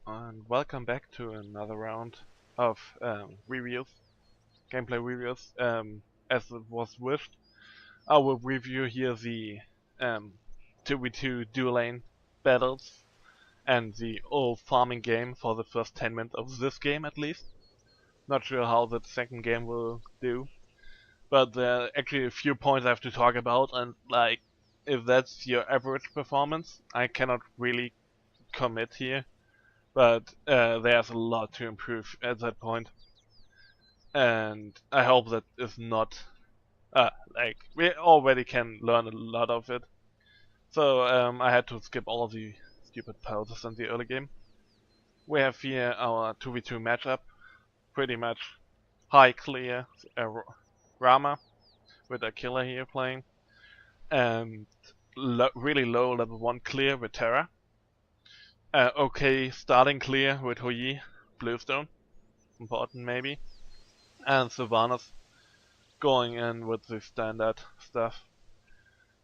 And welcome back to another round of reviews, gameplay reviews. As it was wished, I will review here the 2v2 dual lane battles and the old farming game for the first 10 minutes of this game at least. Not sure how the second game will do, but there are actually a few points I have to talk about, and like, if that's your average performance, I cannot really commit here. But there's a lot to improve at that point, and I hope that is not like we already can learn a lot of it. So I had to skip all of the stupid pauses in the early game. We have here our 2v2 matchup, pretty much high clear Rama with a killer here playing, and really low level 1 clear with Terra. Okay, starting clear with Houyi, Bluestone, important maybe, and Sylvanas going in with the standard stuff.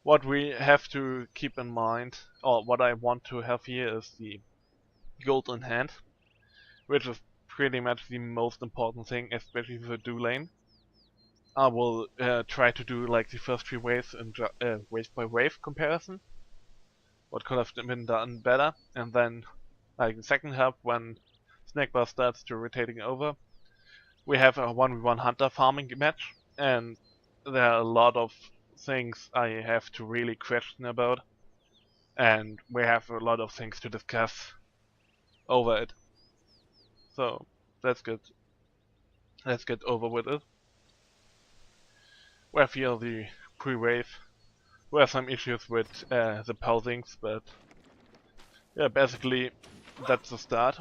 What we have to keep in mind, or what I want to have here, is the gold in hand, which is pretty much the most important thing, especially for dual lane. I will try to do like the first 3 waves in wave by wave comparison. What could have been done better, and then like the second half when Snackbar starts to rotating over, we have a 1v1 hunter farming match, and there are a lot of things I have to really question about, and we have a lot of things to discuss over it. So let's get over with it. We have here the pre-wave. We have some issues with the pausings, but yeah, basically that's the start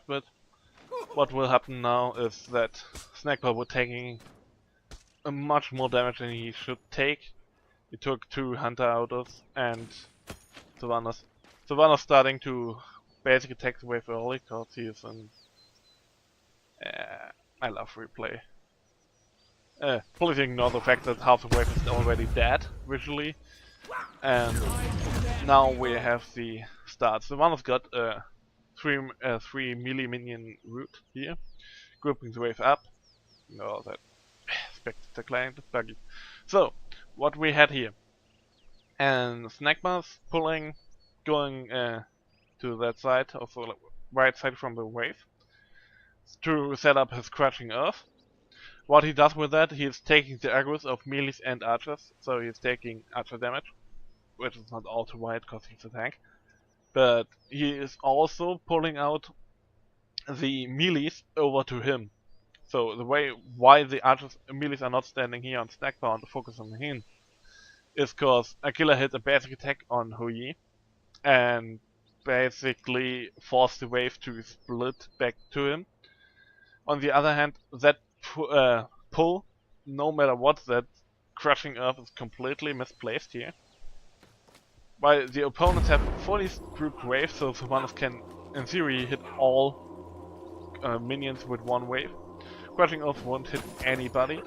bit. What will happen now is that Snackbar will taking much more damage than he should take. He took 2 hunter autos, and Sylvanas starting to basically take the wave early because he is an I love replay. Please ignore the fact that half the wave is already dead visually, and now we have the start. Sylvanas got a 3 melee minion route here, grouping the wave up. No, that spectacular and buggy. So what we had here, and Snackbar's pulling, going to that side, of the right side from the wave, to set up his crushing earth. What he does with that, he is taking the aggro's of melees and archers, so he's taking archer damage, which is not all too wide because he's a tank. But he is also pulling out the melees over to him. So the way why the archers melees are not standing here on Snackbar and focus on him is because Aquila hit a basic attack on Houyi and basically forced the wave to split back to him. On the other hand, that pull, no matter what, that crushing earth is completely misplaced here. While the opponents have fully grouped waves, so Sylvanas can, in theory, hit all minions with 1 wave. Crushing earth won't hit anybody.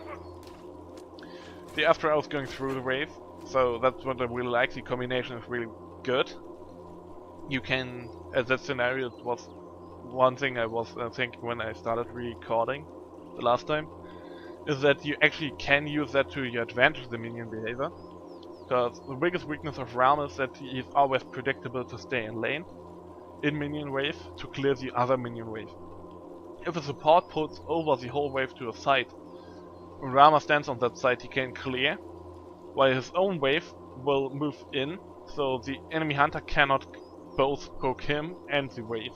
The after hours going through the wave, so that's what I really like. The combination is really good. You can, as that scenario, it was one thing I was thinking when I started recording the last time, is that you actually can use that to your advantage, the minion behavior. Because the biggest weakness of Ram is that he is always predictable to stay in lane, in minion wave, to clear the other minion wave. If a support pulls over the whole wave to a side, when Rama stands on that side he can clear, while his own wave will move in, so the enemy hunter cannot both poke him and the wave.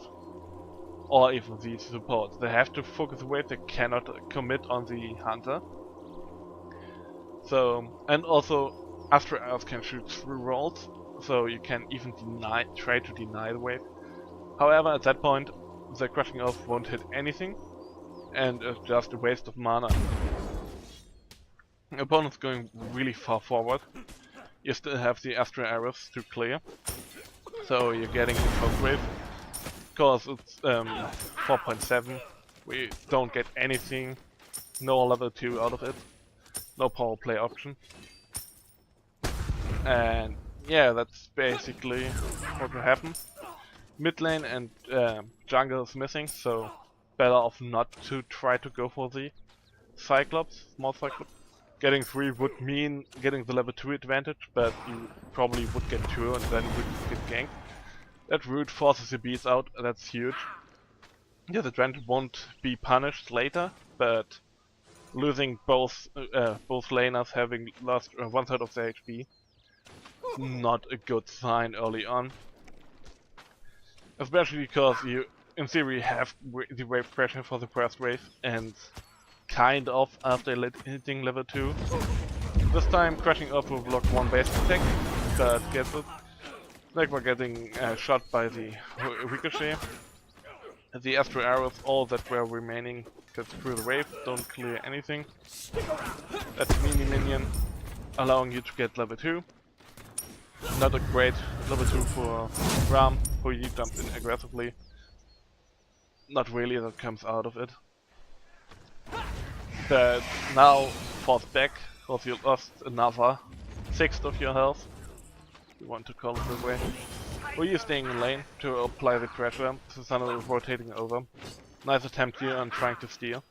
Or even the support. They have to focus the wave, they cannot commit on the hunter. So, and also After Hours can shoot through rolls, so you can even try to deny the wave. However, at that point, the crushing earth won't hit anything, and it's just a waste of mana. The opponent's going really far forward. You still have the Astra arrows to clear, so you're getting the first wave. Because it's 4.7, we don't get anything, no level 2 out of it, no power play option. And yeah, that's basically what will happen. Mid lane and jungle is missing, so better off not to try to go for the Cyclops, small Cyclops. Getting 3 would mean getting the level 2 advantage, but you probably would get 2 and then would get ganked. That route forces your beats out, that's huge. Yeah, the advantage won't be punished later, but losing both laners having lost 1/3 of their HP, not a good sign early on. Especially because you, in theory, have the wave pressure for the first wave, and kind of after hitting level 2. This time crashing off will block 1 base attack, but gets it. Like we're getting shot by the ricochet. The astro arrows, all that were remaining, get through the wave, don't clear anything. That's mini minion, allowing you to get level 2. Not a great level 2 for Ram, who he jumped in aggressively. Not really, that comes out of it. But now forced back, because you lost another 1/6 of your health. You want to call it this way. Or you're staying in lane to apply the pressure, Susanna is rotating over. Nice attempt here on trying to steal.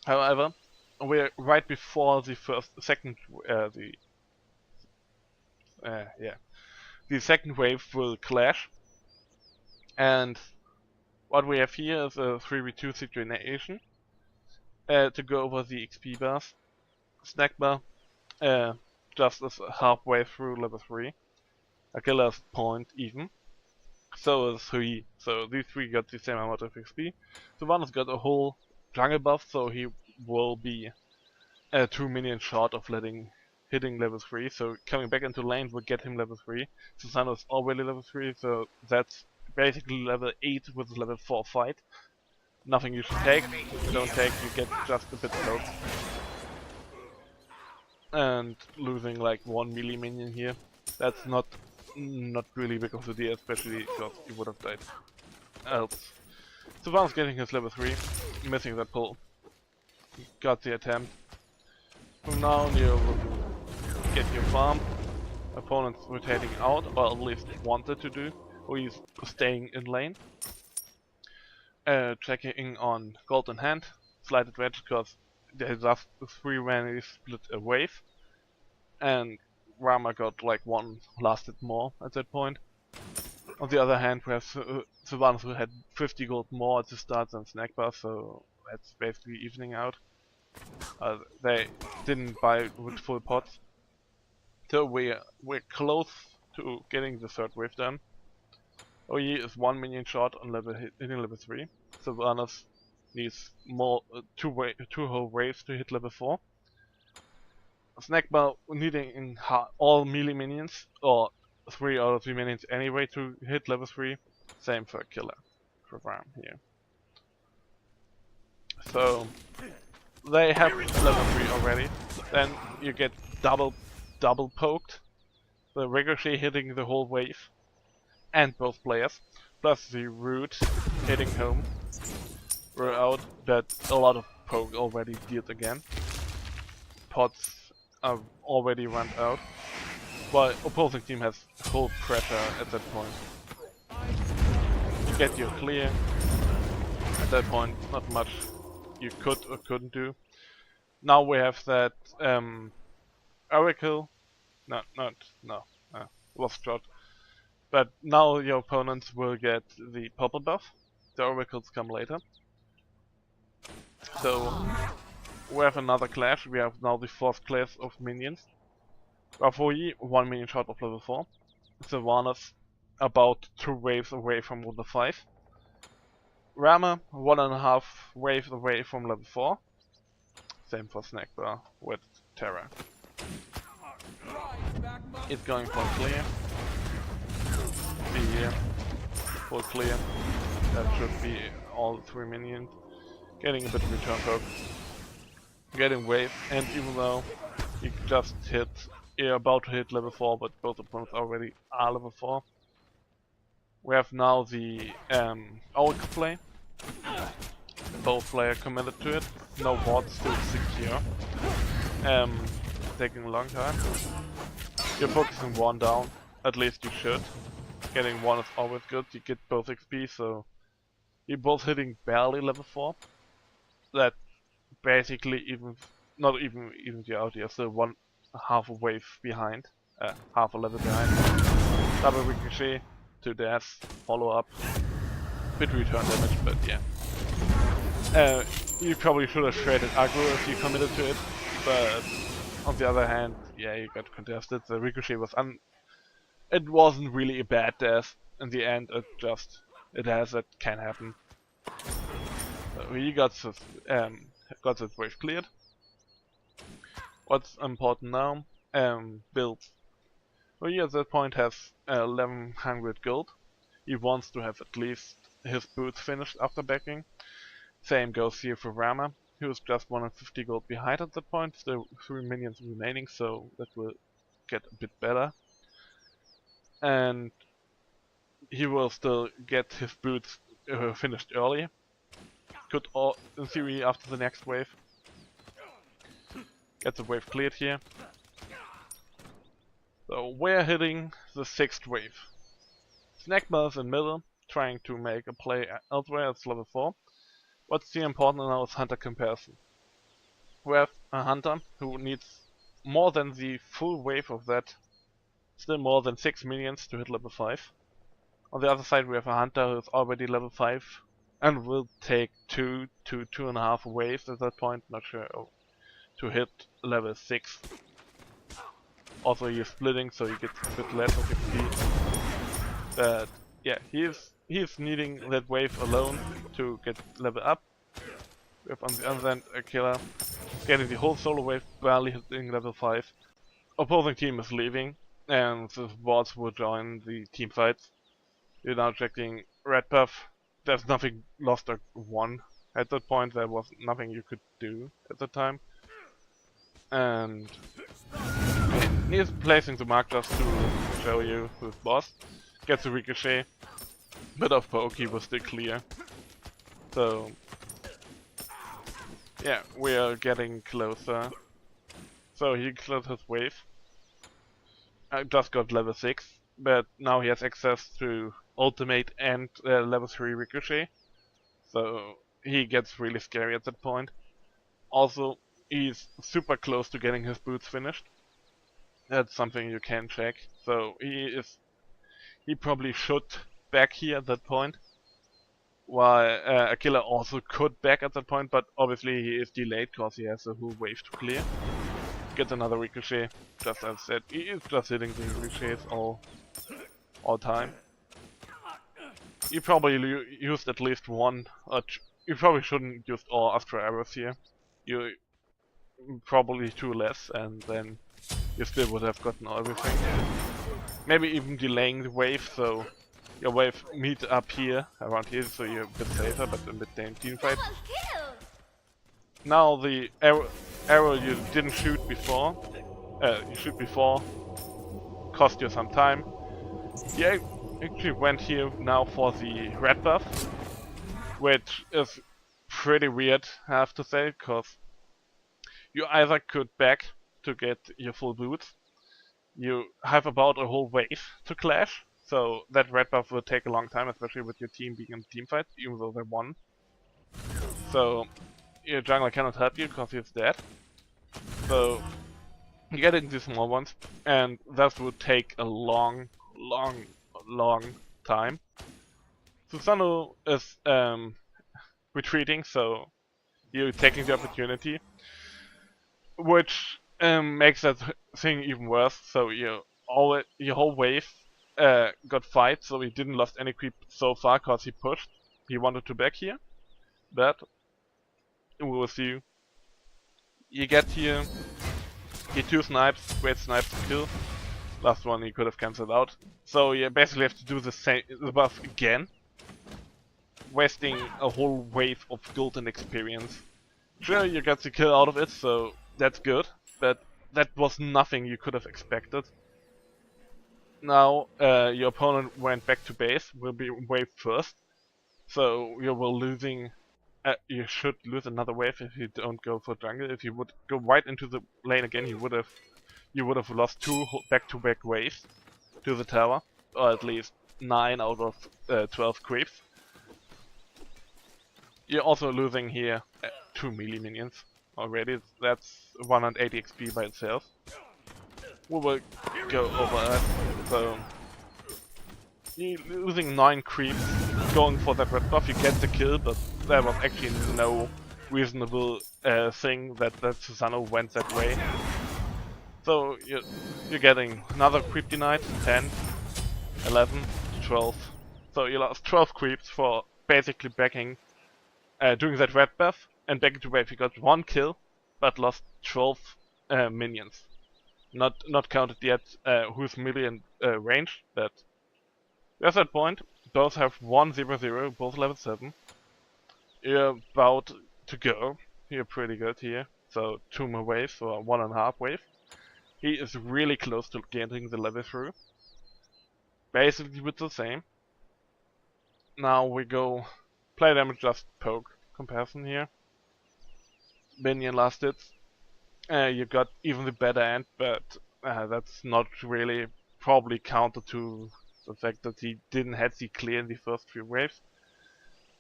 However, we're right before the second wave will clash. And what we have here is a 3v2 situation. To go over the XP bars. Snack bar just is halfway through level 3. Achilles point even. So is 3. So these 3 got the same amount of XP. So one has got a whole jungle buff, so he will be 2 minions short of hitting level 3. So coming back into lane will get him level 3. Susanna is already level 3, so that's basically level 8 with level 4 fight. Nothing you should take. If you don't take, you get just a bit slowed. And losing like 1 melee minion here, that's not really big of a deal, especially because he would have died else. Savannah's getting his level 3, missing that pull. Got the attempt. From now on you will get your farm. Opponent's rotating out, or at least wanted to do, or he's staying in lane. Checking on gold in hand, slight advantage because they just 3 randomly split a wave, and Rama got like 1 lasted more at that point. On the other hand, we have Savannah who had 50 gold more at the start than Snackbar, so that's basically evening out. They didn't buy with full pots, so we're close to getting the 3rd wave done. OE is 1 minion short on hitting level 3. Savannah needs more 2 whole waves to hit level 4. Snackbar needing all melee minions, or 3 out of 3 minions anyway to hit level 3. Same for Killer program here. So they have level 3 already. Then you get double poked. The ricochet hitting the whole wave. And both players. Plus the root hitting home. We're out, but a lot of poke already dealt again. Pots are already run out. While opposing team has full pressure at that point. You get your clear. At that point, not much you could or couldn't do. Now we have that Oracle. Lost shot. But now your opponents will get the purple buff. The oracles come later. So we have another clash. We have now the 4th class of minions. Rafoi, 1 minion short of level 4. Savannah's about 2 waves away from level 5. Rama, 1.5 waves away from level 4. Same for Snackbar with Terra. It's going for clear. Be here. Full clear. That should be all 3 minions. Getting a bit of return poke. Getting wave, and even though you just you're about to hit level 4, but both opponents already are level 4. We have now the Oracle play. Both players committed to it. No wards still secure. Taking a long time. You're focusing 1 down, at least you should. getting one is always good. You get both XP, so you're both hitting barely level 4. That basically not even evens you out. You're still half a wave behind, half a level behind. Double ricochet to death, follow up, bit return damage, but yeah. You probably should have shredded aggro if you committed to it, but on the other hand, yeah, you got contested. The ricochet was it wasn't really a bad death in the end. It can happen. So he got this wave cleared. What's important now? Build. Well, he at that point has 1100 gold. He wants to have at least his boots finished after backing. Same goes here for Rama, who's just 150 gold behind at that point. Still 3 minions remaining, so that will get a bit better. And he will still get his boots finished early. Could all, in theory, after the next wave. Get the wave cleared here. So we're hitting the 6th wave. Snackbell's in middle, trying to make a play elsewhere. It's level 4. What's the important now is hunter comparison. We have a hunter who needs more than the full wave of that, still more than 6 minions to hit level 5. On the other side we have a hunter who's already level 5 and will take 2 to 2.5 waves at that point, not sure, to hit level 6. Also he's splitting, so he gets a bit less of XP. But yeah, he's needing that wave alone to get level up. We have on the other end a killer getting the whole solo wave, barely hitting level 5. Opposing team is leaving, and the bots will join the team fights. You're now checking red buff. There's nothing lost or won. At that point there was nothing you could do at the time. And he's placing the mark just to show you who's boss. Gets a ricochet. Bit of pokey was still clear. So yeah, we are getting closer. So he cleared his wave. I just got level 6, but now he has access to ultimate and level 3 ricochet. So he gets really scary at that point. Also, he's super close to getting his boots finished. That's something you can check. So he probably should back here at that point. While a killer also could back at that point, but obviously he is delayed because he has a whole wave to clear. Gets another ricochet, just as I said. He is just hitting the ricochets all time. You probably used at least one. You probably shouldn't use all Astra arrows here. You probably 2 less, and then you still would have gotten everything. Maybe even delaying the wave, so your wave meet up here, around here, so you're a bit safer, but a bit damn team fight. Now the arrow you didn't shoot before, cost you some time. You actually went here now for the red buff, which is pretty weird, I have to say, because you either could back to get your full boots, you have about a whole wave to clash, so that red buff will take a long time, especially with your team being in a team fight, even though they won. So your jungler cannot help you because he's dead. So you get into small ones, and that would take a long time. Susanoo is retreating, so you're taking the opportunity, which makes that thing even worse. So your whole wave got fight, so he didn't lost any creep so far because he pushed. He wanted to back here, but we will see. You get here, get 2 snipes, great snipes to kill. Last one he could have cancelled out. So you basically have to do the buff again, wasting a whole wave of gold and experience. Sure, you got the kill out of it, so that's good, but that was nothing you could have expected. Now your opponent went back to base, will be wave first, so you will losing. You should lose another wave if you don't go for jungle. If you would go right into the lane again, you would have lost 2 back-to-back waves to the tower, or at least 9 out of 12 creeps. You're also losing here 2 melee minions already. That's 180 XP by itself. We will go over that. So you're losing 9 creeps, going for that red buff. You get the kill, but there was actually no reasonable thing that Susanoo went that way. So you're getting another creep denied, 10, 11, 12. So you lost 12 creeps for basically backing, doing that red buff, and back to wave. You got 1 kill, but lost 12 minions. Not counted yet who's melee and range, but at that point, both have 1-0-0, both level 7. You're about to go. You're pretty good here. So 2 more waves, or 1.5 wave. He is really close to getting the level through. Basically with the same. Now we go play damage just poke comparison here. Minion last hits. You got even the better end, but that's not really probably counter to the fact that he didn't have the clear in the first few waves.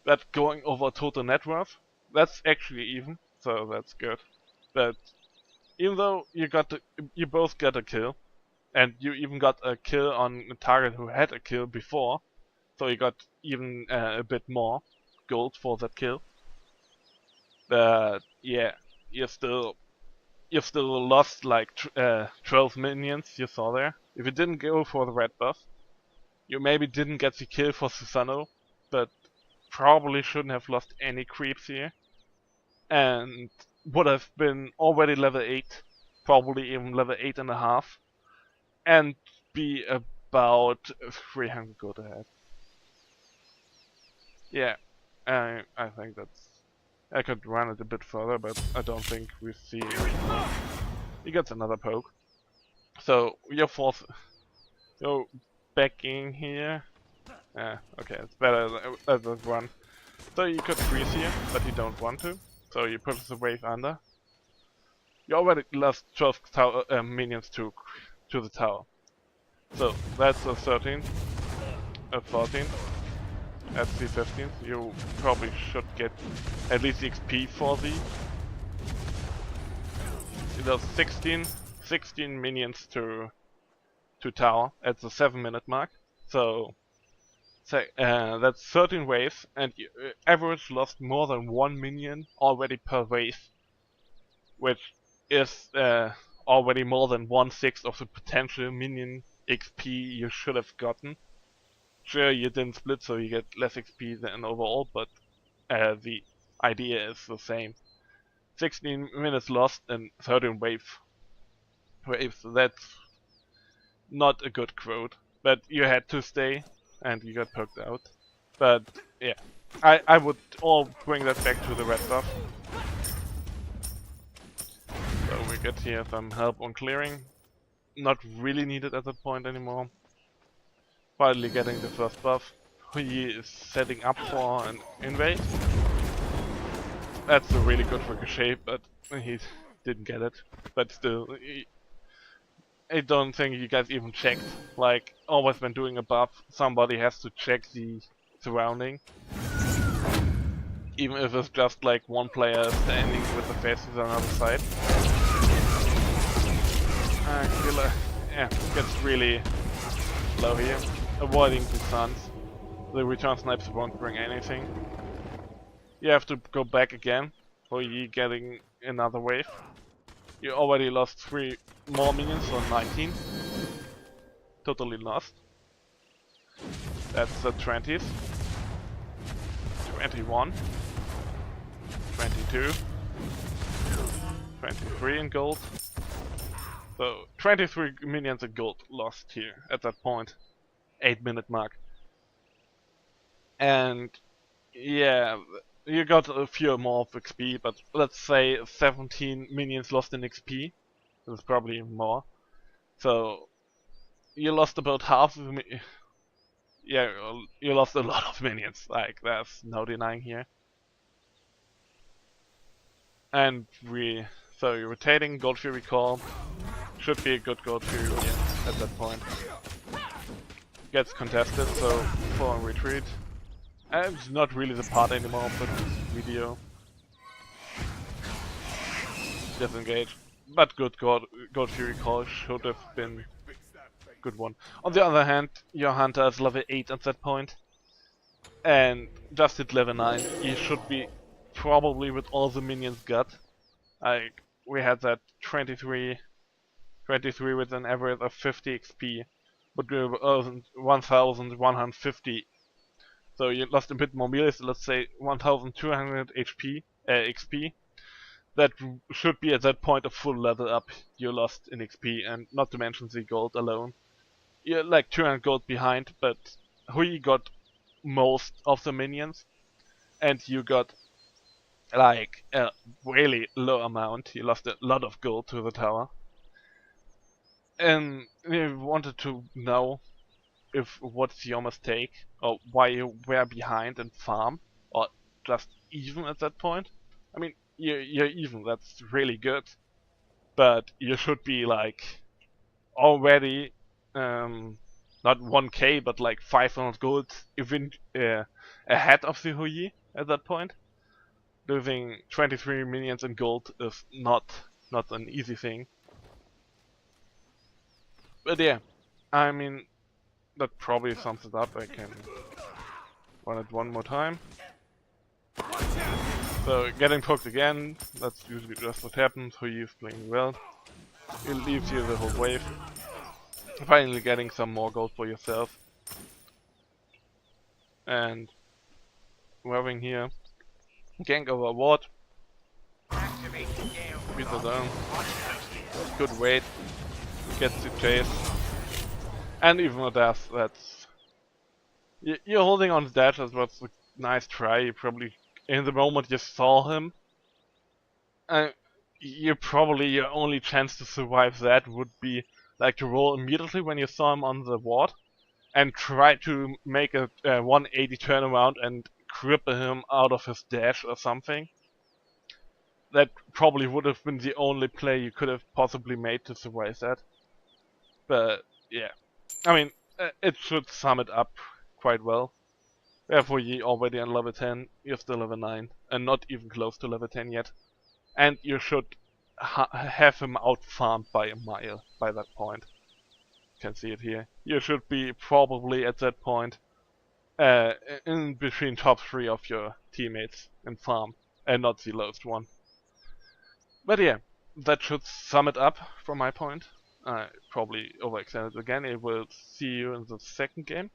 But going over total net worth, that's actually even, so that's good. But even though you both got a kill, and you even got a kill on a target who had a kill before, so you got even a bit more gold for that kill. But yeah, you still lost like 12 minions you saw there. If you didn't go for the red buff, you maybe didn't get the kill for Susanoo, but probably shouldn't have lost any creeps here. And would have been already level 8, probably even level 8.5, and be about 300 gold ahead. Yeah, I think that's... I could run it a bit further, but I don't think we see... He gets another poke. So, you're backing here. Okay, it's better as a run. So you could freeze here, but you don't want to. So you push the wave under. You already lost 12 minions to the tower. So that's a 13, a 14. That's the 15th. You probably should get at least the XP for the. It does 16 minions to tower at the 7-minute mark. So that's 13 waves, and you average lost more than 1 minion already per wave, which is already more than 1/6 of the potential minion XP you should have gotten. Sure, you didn't split, so you get less XP than overall, but the idea is the same. 16 minutes lost and 13 waves. That's not a good quote, but you had to stay, and you got poked out. But yeah, I would all bring that back to the red buff. So we get here some help on clearing. Not really needed at that point anymore. Finally getting the first buff. He is setting up for an invade. That's a really good ricochet, but he didn't get it. But still, I don't think you guys even checked. Like, always when doing a buff, somebody has to check the surrounding. Even if it's just like one player standing with the face to the other side. Killer, yeah, gets really low here. Avoiding the stuns. The return snipes won't bring anything. You have to go back again for you getting another wave. You already lost 3 more minions, so 19. Totally lost. That's the 20s. 21. 22. 23 in gold. So 23 minions in gold lost here at that point. 8-minute mark. And yeah, you got a few more of XP, but let's say 17 minions lost in XP. There's probably even more. So you lost about half of the yeah, you lost a lot of minions. Like, there's no denying here. And so you're rotating Gold Fury Call. Should be a good Gold Fury at that point. gets contested, so for a retreat. And it's not really the part anymore of the video. Disengage. But good God Fury Call should have been a good one. On the other hand, your hunter is level 8 at that point. And just hit level 9. He should be probably with all the minions got. Like, we had that 23 with an average of 50 XP. But we were 1150. So you lost a bit more melee, so let's say 1200 XP. That should be at that point a full level up you lost in XP, and not to mention the gold alone. You're like 200 gold behind, but Hui got most of the minions, and you got like a really low amount. You lost a lot of gold to the tower. And we wanted to know if what's your mistake, or why you were behind in farm, or just even at that point. I mean, you're even, that's really good, but you should be like already not 1k but like 500 gold even ahead of the Hui at that point. Losing 23 minions in gold is not an easy thing. But yeah, I mean, that probably sums it up. I can run it one more time. So getting poked again, that's usually just what happens. Hui is playing well. It leaves you the whole wave. Finally getting some more gold for yourself. And wearing here. Gank over ward. Beat her down. Good weight. Gets to chase. And even a death, that's... You're holding on to dash, that was a nice try. You probably, in the moment you saw him, your only chance to survive that would be like to roll immediately when you saw him on the ward, and try to make a 180 turnaround and cripple him out of his dash or something. That probably would have been the only play you could have possibly made to survive that. But yeah, I mean, it should sum it up quite well. Therefore, you already on level 10, you're still level 9, and not even close to level 10 yet. And you should have him out farmed by a mile by that point. You can see it here. You should be probably at that point in between top 3 of your teammates in farm, and not the lowest one. But yeah, that should sum it up from my point. I probably overextended again. I will see you in the second game.